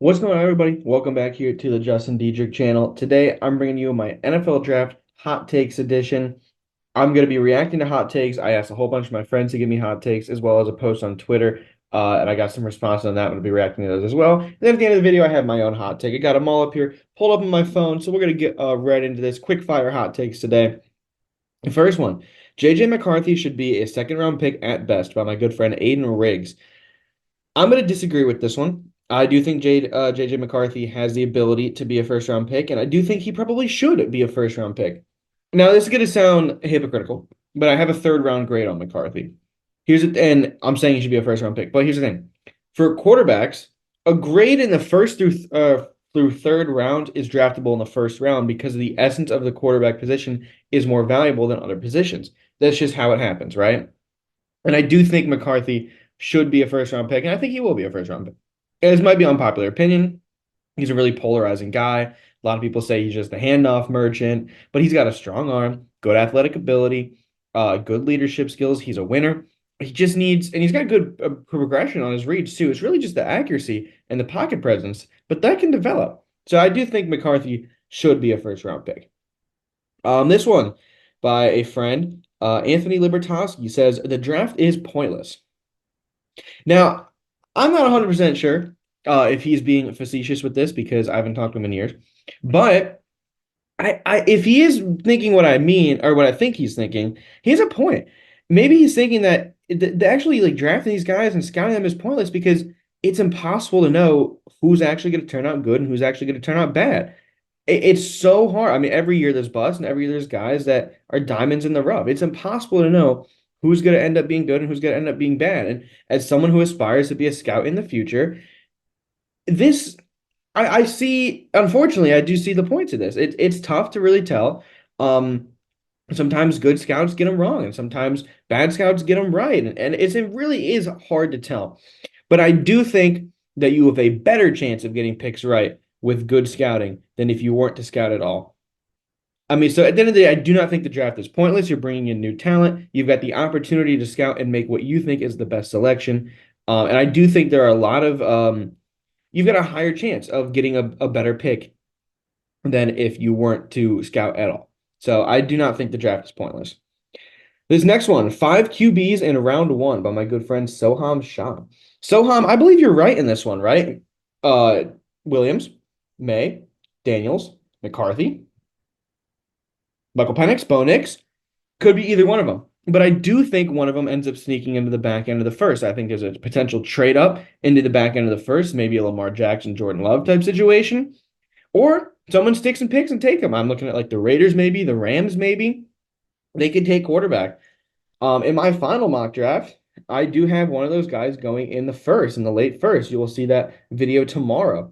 What's going on, everybody? Welcome back here to the Justin Diedrich channel. Today, I'm bringing you my NFL Draft Hot Takes edition. I'm going to be reacting to hot takes. I asked a whole bunch of my friends to give me hot takes, as well as a post on Twitter, and I got some response on that. I'm going to be reacting to those as well. And then at the end of the video, I have my own hot take. I got them all up here, pulled up on my phone, so we're going to get right into this quick fire hot takes today. The first one, JJ McCarthy should be a second round pick at best by my good friend Aiden Riggs. I'm going to disagree with this one. I do think JJ McCarthy has the ability to be a first round pick, and I do think he probably should be a first round pick. Now, this is going to sound hypocritical, but I have a third round grade on McCarthy. And I'm saying he should be a first round pick, but here's the thing. For quarterbacks, a grade in the first through third round is draftable in the first round because the essence of the quarterback position is more valuable than other positions. That's just how it happens, right? And I do think McCarthy should be a first round pick, and I think he will be a first round pick. And this might be unpopular opinion. He's a really polarizing guy. A lot of people say he's just a handoff merchant, but he's got a strong arm, good athletic ability, good leadership skills. He's a winner. He just needs, and he's got good progression on his reads too. It's really just the accuracy and the pocket presence, but that can develop. So I do think McCarthy should be a first round pick. This one by a friend, Anthony Libertowski says the draft is pointless. Now, I'm not 100% sure if he's being facetious with this because I haven't talked to him in years, but if he is thinking what I mean or what I think he's thinking, he has a point. Maybe he's thinking that actually like drafting these guys and scouting them is pointless because it's impossible to know who's actually going to turn out good and who's actually going to turn out bad. It's so hard. I mean, every year there's busts and every year there's guys that are diamonds in the rough. It's impossible to know who's going to end up being good and who's going to end up being bad. And as someone who aspires to be a scout in the future, this I see, unfortunately, I do see the point to this. It's tough to really tell. Sometimes good scouts get them wrong, and sometimes bad scouts get them right. And it really is hard to tell. But I do think that you have a better chance of getting picks right with good scouting than if you weren't to scout at all. I mean, so at the end of the day, I do not think the draft is pointless. You're bringing in new talent. You've got the opportunity to scout and make what you think is the best selection. And I do think there are a lot of you've got a higher chance of getting a better pick than if you weren't to scout at all. So I do not think the draft is pointless. This next one, 5 QBs in round one by my good friend Soham Shah. Soham, I believe you're right in this one, right? Uh, Williams, May, Daniels, McCarthy, Michael Penix, Bo Nix. Could be either one of them. But I do think one of them ends up sneaking into the back end of the first. I think there's a potential trade up into the back end of the first, maybe a Lamar Jackson, Jordan Love type situation. Or someone sticks and picks and take them. I'm looking at like the Raiders, maybe, the Rams, maybe. They could take quarterback. In my final mock draft, I do have one of those guys going in the first, in the late first. You will see that video tomorrow.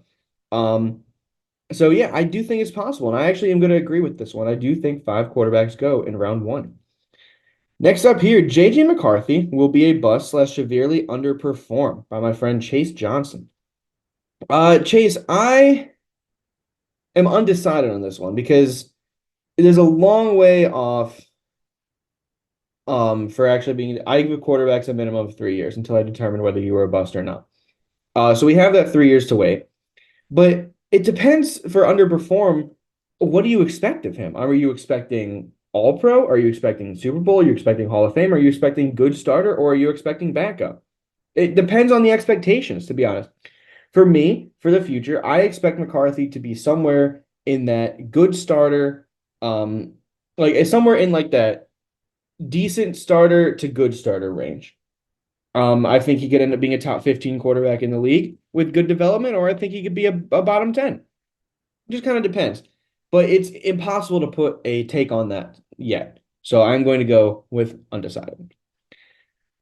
So yeah, I do think it's possible, and I actually am going to agree with this one. I do think 5 quarterbacks go in round one. Next up here, JJ McCarthy will be a bust slash severely underperform by my friend Chase Johnson. Chase, I am undecided on this one because it is a long way off for actually being. I give quarterbacks a minimum of 3 years until I determine whether you were a bust or not. So we have that 3 years to wait. But it depends for underperform. What do you expect of him? Are you expecting all pro? Are you expecting Super Bowl? Are you expecting Hall of Fame? Are you expecting good starter or are you expecting backup? It depends on the expectations, to be honest. For me, for the future, I expect McCarthy to be somewhere in that good starter, like somewhere in like that decent starter to good starter range. I think he could end up being a top 15 quarterback in the league with good development, or I think he could be a bottom 10. It just kind of depends. But it's impossible to put a take on that yet. So I'm going to go with undecided.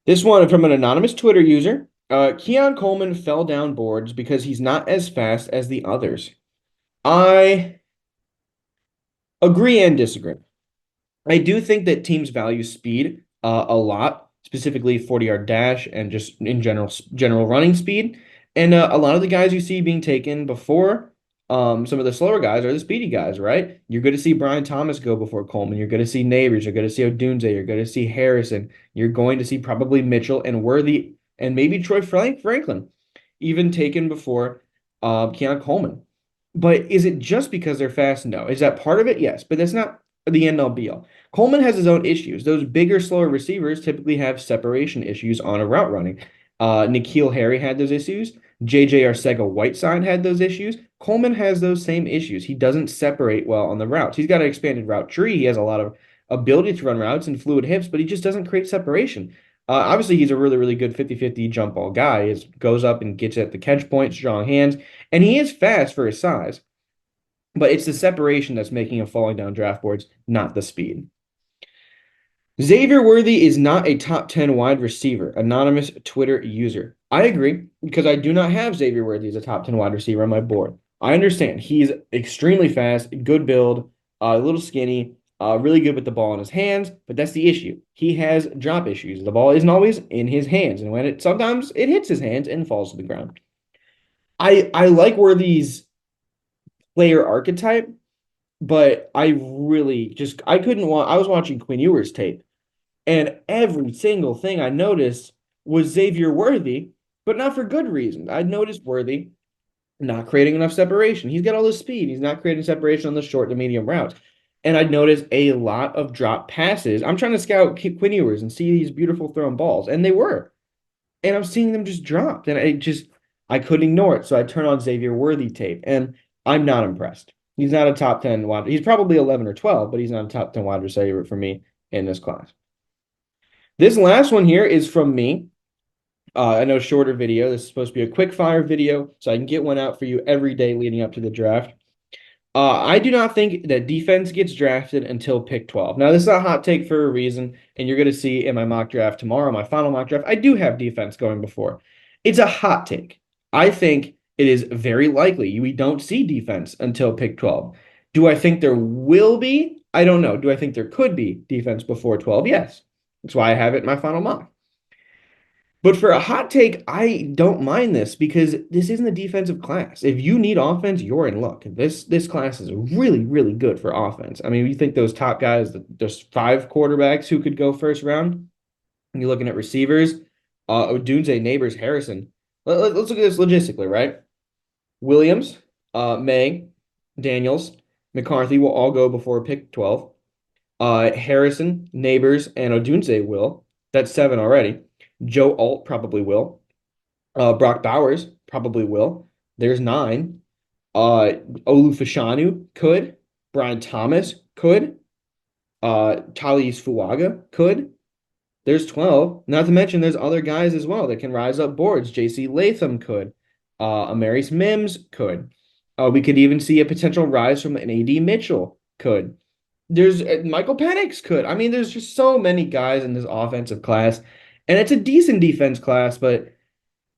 This one from an anonymous Twitter user. Keon Coleman fell down boards because he's not as fast as the others. I agree and disagree. I do think that teams value speed a lot, specifically 40-yard dash and just in general running speed. And a lot of the guys you see being taken before some of the slower guys are the speedy guys, right? You're going to see Brian Thomas go before Coleman. You're going to see Neighbors. You're going to see Odunze. You're going to see Harrison. You're going to see probably Mitchell and Worthy and maybe Troy Franklin even taken before Keon Coleman. But is it just because they're fast? No. Is that part of it? Yes, but that's not the end all be all. Coleman has his own issues. Those bigger, slower receivers typically have separation issues on a route running. N'Keal Harry had those issues. JJ Arcega-Whiteside had those issues. Coleman has those same issues. He doesn't separate well on the routes. He's got an expanded route tree. He has a lot of ability to run routes and fluid hips, but he just doesn't create separation. Obviously, he's a really, really good 50-50 jump ball guy. He goes up and gets at the catch point, strong hands, and he is fast for his size. But it's the separation that's making him falling down draft boards, not the speed. Xavier Worthy is not a top 10 wide receiver, anonymous Twitter user. I agree because I do not have Xavier Worthy as a top 10 wide receiver on my board. I understand he's extremely fast, good build, a little skinny, really good with the ball in his hands, but that's the issue. He has drop issues. The ball isn't always in his hands, and when it sometimes it hits his hands and falls to the ground. I like Worthy's player archetype, but I really just I couldn't want I was watching Quinn Ewers tape and every single thing I noticed was Xavier Worthy, but not for good reason. I noticed Worthy not creating enough separation. He's got all the speed. He's not creating separation on the short to medium routes. And I noticed a lot of drop passes. I'm trying to scout Quinn Ewers and see these beautiful thrown balls, and they were. And I'm seeing them just dropped, and I couldn't ignore it. So I turned on Xavier Worthy tape, and I'm not impressed. He's not a top 10 wide. He's probably 11 or 12, but he's not a top 10 wide receiver for me in this class. This last one here is from me. I know shorter video. This is supposed to be a quick fire video, so I can get one out for you every day leading up to the draft. I do not think that defense gets drafted until pick 12. Now, this is a hot take for a reason, and you're going to see in my mock draft tomorrow, my final mock draft, I do have defense going before. It's a hot take. I think it is very likely we don't see defense until pick 12. Do I think there will be? I don't know. Do I think there could be defense before 12? Yes. That's why I have it in my final mock. But for a hot take, I don't mind this because this isn't a defensive class. If you need offense, you're in luck. This class is really, really good for offense. I mean, you think those top guys, there's 5 quarterbacks who could go first round. And you're looking at receivers, Odunze, Neighbors, Harrison. Let's look at this logistically, right? Williams, May, Daniels, McCarthy will all go before pick 12. Harrison, Neighbors, and Odunze will. That's 7 already. Joe Alt probably will. Brock Bowers probably will. There's 9. Olu Fashanu could. Brian Thomas could. Talis Fuaga could. There's 12. Not to mention there's other guys as well that can rise up boards. JC Latham could. Amarius Mims could. We could even see a potential rise from an AD Mitchell could. There's Michael Penix could. I mean, there's just so many guys in this offensive class. And it's a decent defense class, but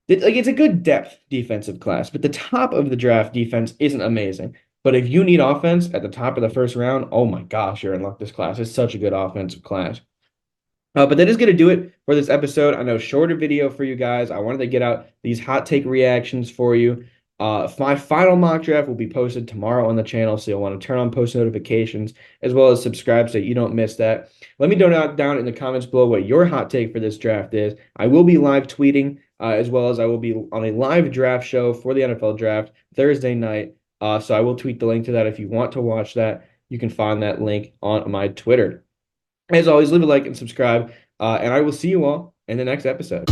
it's a good depth defensive class. But the top of the draft defense isn't amazing. But if you need offense at the top of the first round, oh my gosh, you're in luck. This class is such a good offensive class. But that is going to do it for this episode. I know shorter video for you guys. I wanted to get out these hot take reactions for you. My final mock draft will be posted tomorrow on the channel, so you'll want to turn on post notifications as well as subscribe so you don't miss that. Let me know down in the comments below what your hot take for this draft is. I will be live tweeting as well as I will be on a live draft show for the NFL draft Thursday night. So I will tweet the link to that if you want to watch that. You can find that link on my Twitter. As always, leave a like and subscribe, and I will see you all in the next episode.